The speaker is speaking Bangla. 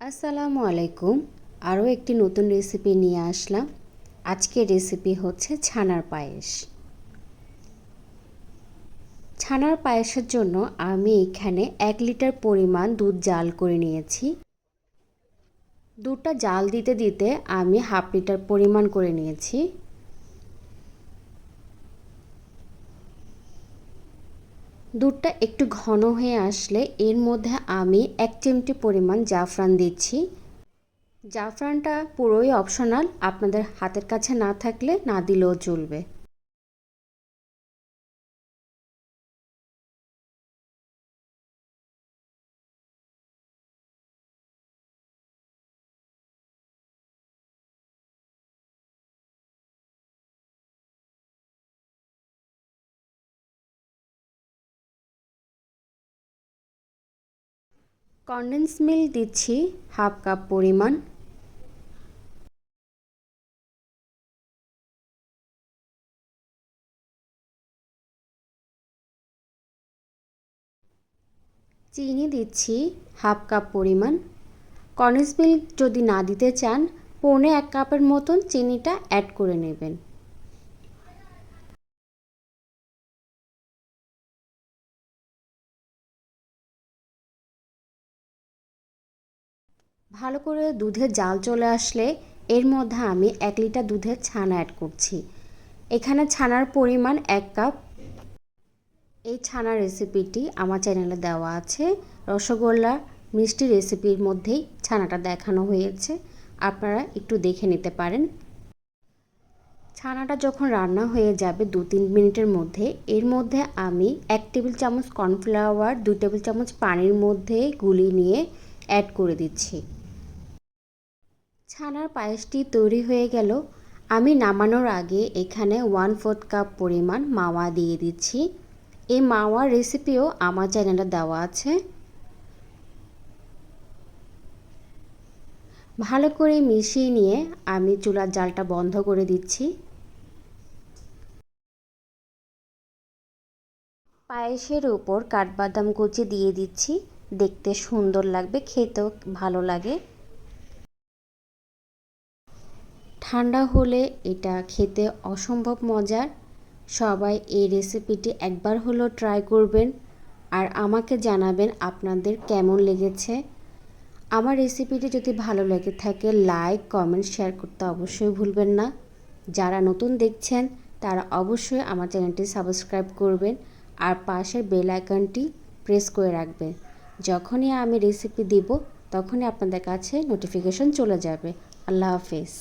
আসসালামু আলাইকুম। আরও একটি নতুন রেসিপি নিয়ে আসলাম। আজকের রেসিপি হচ্ছে ছানার পায়েস। ছানার পায়েসের জন্য আমি এখানে 1 লিটার পরিমাণ দুধ জাল করে নিয়েছি। দুধটা জাল দিতে দিতে আমি হাফ লিটার পরিমাণ করে নিয়েছি। দুধটা একটু ঘন হয়ে আসলে এর মধ্যে আমি 1 চিমটি পরিমাণ জাফরান দিচ্ছি। জাফরানটা পুরোই অপশনাল, আপনাদের হাতের কাছে না থাকলে না দিলেও চলবে। কনডেন্স মিল্ক দিচ্ছি হাফ কাপ পরিমাণ। চিনি দিচ্ছি হাফ কাপ পরিমাণ। কনডেন্স মিল্ক যদি না দিতে চান 1.25 কাপের মতন চিনিটা অ্যাড করে নেবেন। ভালো করে দুধের জাল চলে আসলে এর মধ্যে আমি 1 লিটার দুধের ছানা অ্যাড করছি। এখানে ছানার পরিমাণ 1 কাপ। এই ছানার রেসিপিটি আমার চ্যানেলে দেওয়া আছে। রসগোল্লা মিষ্টি রেসিপির মধ্যেই ছানাটা দেখানো হয়েছে, আপনারা একটু দেখে নিতে পারেন। ছানাটা যখন রান্না হয়ে যাবে 2-3 মিনিটের মধ্যে এর মধ্যে আমি 1 টেবিল চামচ কর্নফ্লাওয়ার 2 টেবিল চামচ পানির মধ্যে গুলিয়ে নিয়ে অ্যাড করে দিচ্ছি। ছানার পায়েসটি তৈরি হয়ে গেল। আমি নামানোর আগে এখানে 1/4 কাপ পরিমাণ মাওয়া দিয়ে দিচ্ছি। এই মাওয়ার রেসিপিও আমার চ্যানেলে দেওয়া আছে। ভালো করে মিশিয়ে নিয়ে আমি চুলার জালটা বন্ধ করে দিচ্ছি। পায়েসের উপর কাঠবাদাম কুচি দিয়ে দিচ্ছি, দেখতে সুন্দর লাগবে, খেতেও ভালো লাগে। ঠান্ডা হলে এটা খেতে অসম্ভব মজার। সবাই এই রেসিপিটি একবার হলেও ট্রাই করবেন আর আমাকে জানাবেন আপনাদের কেমন লেগেছে। আমার রেসিপিটি যদি ভালো লেগে থাকে লাইক কমেন্ট শেয়ার করতে অবশ্যই ভুলবেন না। যারা নতুন দেখছেন তারা অবশ্যই আমার চ্যানেলটি সাবস্ক্রাইব করবেন আর পাশের বেল আইকনটি প্রেস করে রাখবেন। যখনই আমি রেসিপি দিব তখনই আপনাদের কাছে নোটিফিকেশন চলে যাবে। আল্লাহ হাফেজ।